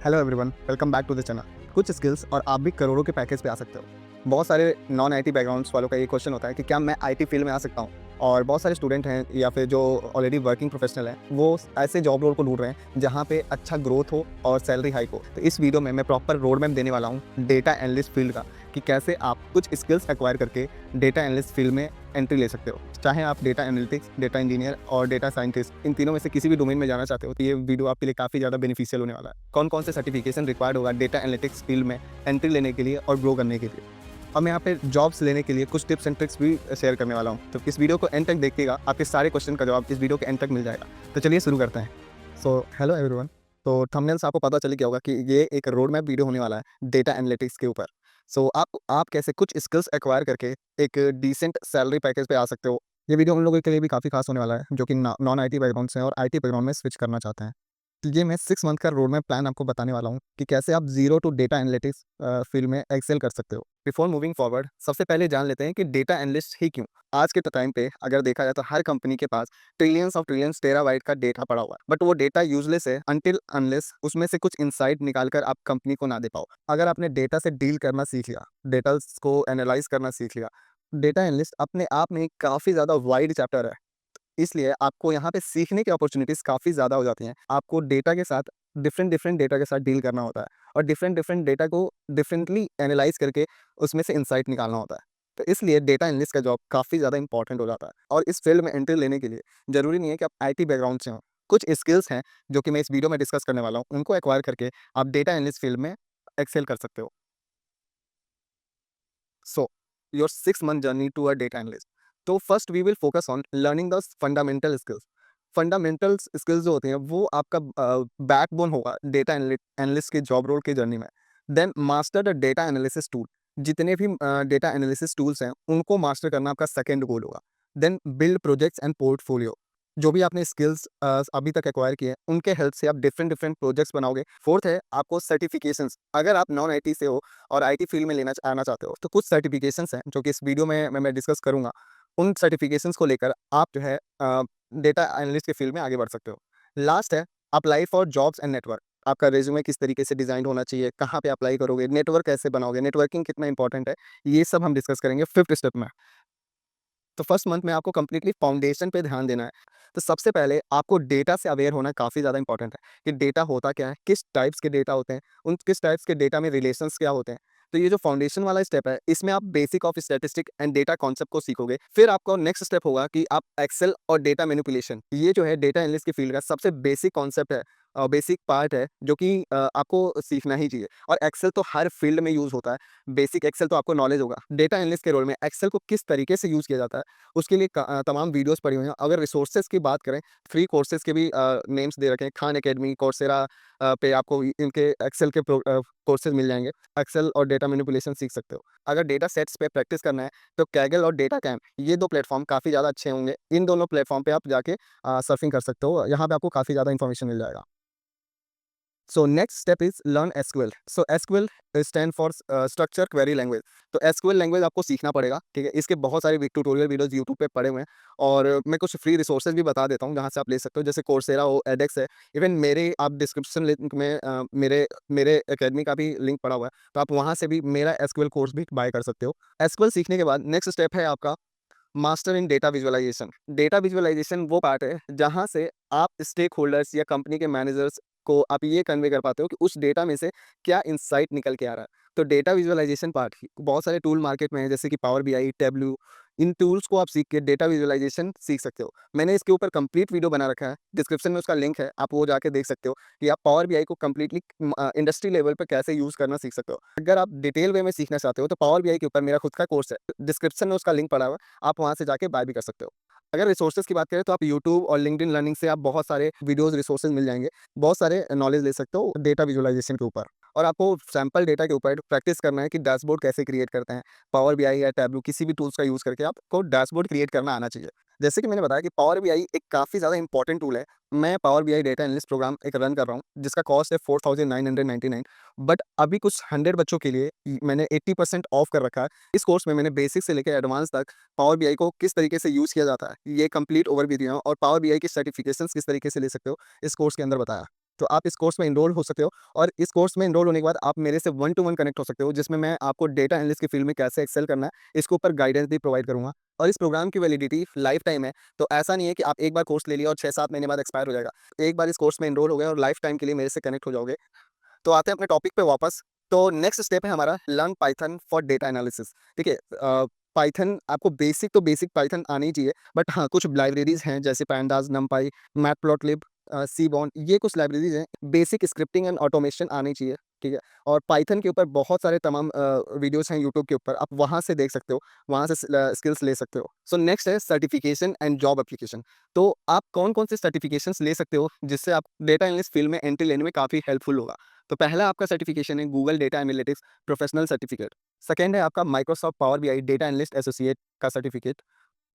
Hello everyone, welcome back to the channel. कुछ skills और आप भी करोड़ों के पैकेज पे आ सकते हो। बहुत सारे नॉन आईटी बैकग्राउंड्स वालों का ये क्वेश्चन होता है कि क्या मैं आईटी फील्ड में आ सकता हूँ। और बहुत सारे स्टूडेंट हैं या फिर जो ऑलरेडी वर्किंग प्रोफेशनल हैं, वो ऐसे जॉब रोल को ढूंढ रहे हैं जहाँ पे अच्छा ग्रोथ हो और सैलरी हाइक हो। तो इस वीडियो में मैं प्रॉपर रोड मैप देने वाला हूँ डेटा एनालिस्ट फील्ड का, कि कैसे आप कुछ स्किल्स एक्वायर करके डेटा एनालिस्ट फील्ड में एंट्री ले सकते हो। चाहे आप डेटा एनालिटिक्स, डेटा इंजीनियर और डेटा साइंटिस्ट, इन तीनों में से किसी भी डोमेन में जाना चाहते हो, तो ये वीडियो आपके लिए काफ़ी ज़्यादा बेनिफिशियल होने वाला है। कौन कौन से सर्टिफिकेशन रिक्वायर्ड होगा डेटा एनालिटिक्स फील्ड में एंट्री लेने के लिए और ग्रो करने के लिए। और मैं यहाँ पे जॉब्स लेने के लिए कुछ टिप्स एंड ट्रिक्स भी शेयर करने वाला हूँ। तो इस वीडियो को एंड तक देखिएगा, आपके सारे क्वेश्चन का जवाब इस वीडियो के एंड तक मिल जाएगा। तो चलिए शुरू करते हैं। So hello everyone. तो थंबनेल से आपको पता चल गया होगा कि ये एक रोड मैप वीडियो होने वाला है डेटा एनालिटिक्स के ऊपर। सो आप कैसे कुछ स्किल्स एक्वायर करके एक डिसेंट सैलरी पैकेज पे आ सकते हो। ये वीडियो उन लोगों के लिए भी काफ़ी खास होने वाला है जो कि नॉन आईटी बैकग्राउंड से हैं और आईटी बैकग्राउंड में स्विच करना चाहते हैं। तो ये मैं 6 मंथ का रोड मैप प्लान आपको बताने वाला हूँ कि कैसे आप zero to data analytics field में एक्सेल कर सकते हो। बिफोर मूविंग फॉरवर्ड, सबसे पहले जान लेते हैं कि डेटा एनालिस्ट ही क्यों। आज के टाइम पे अगर देखा जाए तो हर कंपनी के पास ट्रिलियंस ऑफ ट्रिलियंस टेराबाइट का डेटा पड़ा हुआ है, बट वो डेटा यूजलेस है अनटिल अनलेस उसमें से कुछ इंसाइट निकाल कर आप कंपनी को ना दे पाओ। अगर आपने डेटा से डील करना सीख लिया, डेटा को एनालाइज करना सीख लिया, डेटा एनालिस्ट अपने आप में काफ़ी ज़्यादा वाइड चैप्टर है। इसलिए आपको यहाँ पे सीखने की अपॉर्चुनिटीज़ काफ़ी ज़्यादा हो जाती हैं। आपको डेटा के साथ डिफरेंट डिफरेंट डेटा के साथ डील करना होता है और डिफरेंट डिफरेंट डेटा को डिफरेंटली एनालाइज़ करके उसमें से इनसाइट निकालना होता है। तो इसलिए डेटा एनालिस्ट का जॉब काफ़ी ज़्यादा इंपॉर्टेंट हो जाता है। और इस फील्ड में एंट्री लेने के लिए ज़रूरी नहीं है कि आप आईटी बैकग्राउंड से हों। कुछ स्किल्स हैं जो कि मैं इस वीडियो में डिस्कस करने वाला हूँ, उनको एक्वायर करके आप डेटा एनालिस्ट फील्ड में एक्सेल कर सकते हो। So, your 6 month journey to a data analyst. तो first we will focus on learning the fundamental skills. Fundamental skills जो होते हैं वो आपका बैकबोन होगा डेटा एनालिस्ट के जॉब रोल के जर्नी में। Then master the data analysis tool. जितने भी डेटा एनालिसिस टूल्स हैं उनको मास्टर करना आपका सेकेंड गोल होगा। Then build projects and portfolio. जो भी आपने स्किल्स अभी तक एक्वायर किए हैं उनके हेल्प से आप डिफरेंट डिफरेंट प्रोजेक्ट्स बनाओगे। फोर्थ है आपको सर्टिफिकेशंस। अगर आप नॉन आईटी से हो और आईटी फील्ड में आना चाहते हो तो कुछ सर्टिफिकेशंस हैं जो कि इस वीडियो में मैं डिस्कस करूंगा। उन सर्टिफिकेशंस को लेकर आप जो है डेटा एनालिस्ट के फील्ड में आगे बढ़ सकते हो। लास्ट है apply for jobs and network. आपका रेज्यूमे किस तरीके से डिजाइन होना चाहिए, कहाँ पे अप्लाई करोगे, नेटवर्क कैसे बनाओगे, नेटवर्किंग कितना इंपॉर्टेंट है, ये सब हम डिस्कस करेंगे फिफ्थ स्टेप में। तो फर्स्ट मंथ में आपको कंप्लीटली फाउंडेशन पे ध्यान देना है। तो सबसे पहले आपको डेटा से अवेयर होना काफ़ी ज़्यादा इंपॉर्टेंट है कि डेटा होता क्या है, किस टाइप्स के डेटा होते हैं, उन किस टाइप्स के डेटा में रिलेशंस क्या होते हैं। तो ये जो फाउंडेशन वाला स्टेप है इसमें आप basic of statistic and data concept को सीखोगे। फिर आपका नेक्स्ट स्टेप होगा कि आप एक्सेल और डेटा मैनिपुलेशन, ये जो है डेटा एनालिस्ट की फील्ड का सबसे बेसिक कॉन्सेप्ट है और बेसिक पार्ट है जो कि आपको सीखना ही चाहिए। और एक्सेल तो हर फील्ड में यूज़ होता है। बेसिक एक्सेल तो आपको नॉलेज होगा। डेटा एनालिस्ट के रोल में एक्सेल को किस तरीके से यूज़ किया जाता है उसके लिए तमाम वीडियोस पड़ी हुई हैं। अगर रिसोर्सेज की बात करें, फ्री कोर्सेज के भी नेम्स दे रखे हैं। खान एकेडमी, कोर्सेरा पे आपको इनके एक्सेल के कोर्सेज मिल जाएंगे। एक्सेल और डेटा मैनिपुलेशन सीख सकते हो। अगर डेटा सेट्स पे प्रैक्टिस करना है तो कैगल और डेटा कैम्प, ये दो प्लेटफॉर्म काफ़ी ज़्यादा अच्छे होंगे। इन दोनों प्लेटफॉर्म पे आप जाके सर्फिंग कर सकते हो। यहाँ पे आपको काफ़ी ज़्यादा इन्फॉर्मेशन मिल जाएगा। So next step is learn SQL. So SQL stand for structure query language. तो एसक्यूएल लैंग्वेज आपको सीखना पड़ेगा, ठीक है। इसके बहुत सारे ट्यूटोरियल वीडियोस यूट्यूब पे पड़े हुए हैं और मैं कुछ फ्री रिसोर्सेज भी बता देता हूँ जहाँ से आप ले सकते हो, जैसे कोर्सेरा हो, एडेक्स है। इवन मेरे आप डिस्क्रिप्शन लिंक में मेरे मेरे एकेडमी का भी लिंक पड़ा हुआ है, तो आप वहाँ से भी मेरा एसक्यूएल कोर्स भी बाय कर सकते हो। एसक्यूएल सीखने के बाद नेक्स्ट स्टेप है आपका master in data visualisation. Data visualisation वो पार्ट है जहां से आप स्टेक होल्डर्स या कंपनी के मैनेजर्स को आप ये कन्वे कर पाते हो कि उस डेटा में से क्या इंसाइट निकल के आ रहा है। तो डेटा विजुअलाइजेशन पार्ट ही बहुत सारे टूल मार्केट में है, जैसे कि पावर बीआई, टेबलू। इन टूल्स को आप सीख के डेटा विजुअलाइजेशन सीख सकते हो। मैंने इसके ऊपर कंप्लीट वीडियो बना रखा है, डिस्क्रिप्शन में उसका लिंक है, आप वो जाके देख सकते हो कि आप पावर बीआई को कंप्लीटली इंडस्ट्री लेवल पर कैसे यूज करना सीख सकते हो। अगर आप डिटेल वे में सीखना चाहते हो तो पावर बीआई के ऊपर मेरा खुद का कोर्स है, डिस्क्रिप्शन में उसका लिंक पड़ा हुआ है, आप वहाँ से जाके बाय भी कर सकते हो। अगर रिसोर्सेज की बात करें तो आप यूट्यूब और लिंक्डइन लर्निंग से आप बहुत सारे वीडियोस रिसोर्सेज मिल जाएंगे। बहुत सारे नॉलेज ले सकते हो डेटा विजुअलाइजेशन के ऊपर। और आपको सैंपल डेटा के ऊपर प्रैक्टिस करना है कि डैशबोर्ड कैसे क्रिएट करते हैं। पावर बीआई या टैब्लू किसी भी टूल्स का यूज़ करके आपको डैशबोर्ड क्रिएट करना आना चाहिए। जैसे कि मैंने बताया कि पावर बीआई एक काफ़ी ज़्यादा इंपॉर्टेंट टूल है। मैं Power BI data analyst programme एक रन कर रहा हूँ जिसका कॉस्ट है 4999। बट अभी कुछ 100 बच्चों के लिए मैंने 80% ऑफ कर रखा है। इस कोर्स में मैंने बेसिक से लेकर एडवांस तक पावर बीआई को किस तरीके से यूज़ किया जाता है ये कंप्लीट ओवरव्यू दिया हूँ और पावर बीआई की सर्टिफिकेशंस किस तरीके से ले सकते हो इस कोर्स के अंदर बताया। तो आप इस कोर्स में एनरोल हो सकते हो और इस कोर्स में एनरोल होने के बाद आप मेरे से वन टू वन कनेक्ट हो सकते हो, जिसमें मैं आपको डेटा एनालिस्ट की फील्ड में कैसे एक्सेल करना है, इसके ऊपर गाइडेंस भी प्रोवाइड करूँगा। और इस प्रोग्राम की वैलिडिटी लाइफ टाइम है, तो ऐसा नहीं है कि आप एक बार कोर्स ले लिया और 6-7 महीने बाद एक्सपायर हो जाएगा। एक बार इस कोर्स में एनरोल हो गए और लाइफ टाइम के लिए मेरे से कनेक्ट हो जाओगे। तो आते हैं अपने टॉपिक पे वापस। तो नेक्स्ट स्टेप है हमारा learn Python for data analysis. ठीक है, पाइथन आपको बेसिक तो बेसिक पाइथन आनी ही चाहिए, बट हाँ, कुछ लाइब्रेरीज़ हैं जैसे पैंडास, नमपाई, मैटप्लॉटलिब, सीबॉन, ये कुछ लाइब्रेरीज़ हैं। बेसिक स्क्रिप्टिंग एंड ऑटोमेशन आनी चाहिए, ठीक है? और पाइथन के ऊपर बहुत सारे तमाम वीडियोज़ हैं यूट्यूब के ऊपर, आप वहाँ से देख सकते हो, वहाँ से स्किल्स ले सकते हो। सो नेक्स्ट है सर्टिफिकेशन एंड जॉब एप्लीकेशन। तो आप कौन-कौन से सर्टिफिकेशंस ले सकते हो, जिससे आप डेटा एनालिस्ट फील्ड में एंट्री लेने में काफ़ी हेल्पफुल होगा। तो पहला आपका सर्टिफिकेशन है Google data analytics professional certificate. Second है आपका Microsoft power BI data analyst associate का सर्टिफिकेट।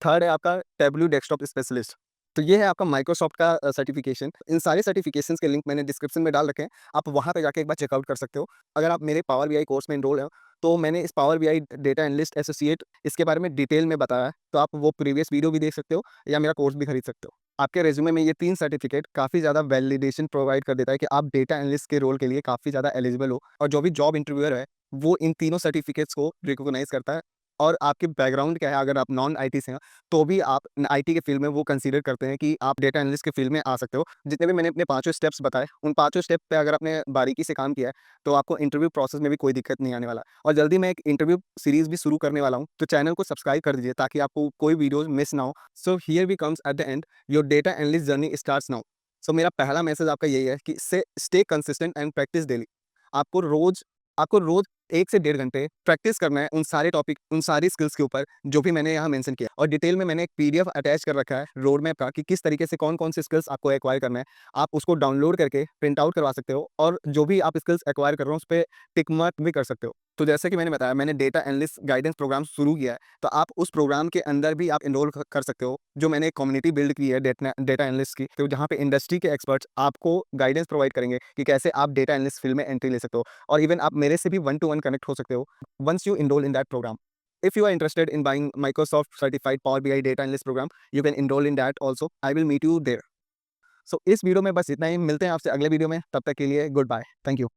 थर्ड है आपका टैबलू डेस्कटॉप स्पेशलिस्ट। तो ये है आपका माइक्रोसॉफ्ट का सर्टिफिकेशन। इन सारे सर्टिफिकेशंस के लिंक मैंने डिस्क्रिप्शन में डाल रखे हैं, आप वहाँ पे जाके एक बार चेकआउट कर सकते हो। अगर आप मेरे पावर बीआई कोर्स में एनरोल हो, तो मैंने इस power BI data analyst associate इसके बारे में डिटेल में बताया है, तो आप वो प्रीवियस वीडियो भी देख सकते हो या मेरा कोर्स भी खरीद सकते हो। आपके रिज्यूमे में ये 3 सर्टिफिकेट काफ़ी ज़्यादा वैलिडेशन प्रोवाइड कर देता है कि आप डेटा एनालिस्ट के रोल के लिए काफ़ी ज़्यादा एलिजिबल हो, और जो भी जॉब इंटरव्यूअर है, वो इन तीनों सर्टिफिकेट्स को रिकॉग्नाइज़ करता है। और आपके बैकग्राउंड क्या है, अगर आप नॉन आईटी से हैं, तो भी आप आईटी के फील्ड में वो कंसीडर करते हैं कि आप डेटा एनालिस्ट के फील्ड में आ सकते हो। जितने भी मैंने अपने पाँचों स्टेप्स बताए, उन पाँचों स्टेप पे अगर आपने बारीकी से काम किया है, तो आपको इंटरव्यू प्रोसेस में भी कोई दिक्कत नहीं आने वाला। और जल्दी मैं एक इंटरव्यू सीरीज़ भी शुरू करने वाला हूँ, तो चैनल को सब्सक्राइब कर दीजिए ताकि आपको कोई वीडियोज़ मिस ना हो। So here we comes at the end, your data analyst journey starts now. So मेरा पहला मैसेज आपका यही है कि say stay consistent and practice daily. आपको रोज़ आपको रोज़ 1 से डेढ़ घंटे प्रैक्टिस करना है उन सारे टॉपिक, उन सारी स्किल्स के ऊपर जो भी मैंने यहाँ मेंशन किया, और डिटेल में मैंने एक पीडीएफ अटैच कर रखा है रोड मैप का कि किस तरीके से कौन-कौन से स्किल्स आपको एक्वायर करना है। आप उसको डाउनलोड करके प्रिंट आउट करवा सकते हो, और जो भी आप स्किल्स एक्वायर कर रहे हो, उस पे टिक मार्क भी कर सकते हो। तो जैसे कि मैंने बताया, मैंने डेटा एनालिस्ट गाइडेंस प्रोग्राम शुरू किया है, तो आप उस प्रोग्राम के अंदर भी आप एनरोल कर सकते हो। जो मैंने एक कम्युनिटी बिल्ड की है डेटा एनालिस्ट की, तो जहाँ पे इंडस्ट्री के एक्सपर्ट्स आपको गाइडेंस प्रोवाइड करेंगे कि कैसे आप डेटा एनालिस्ट फील्ड में एंट्री ले सकते हो, और इवन आप मेरे से भी वन टू वन कनेक्ट हो सकते हो once you enroll in that program. If you are interested in buying Microsoft certified Power BI data analyst program, you can enroll in that also. I will meet you there. So इस video में बस इतना ही, मिलते हैं आपसे अगले video में, तब तक के लिए गुड बाय, थैंक यू।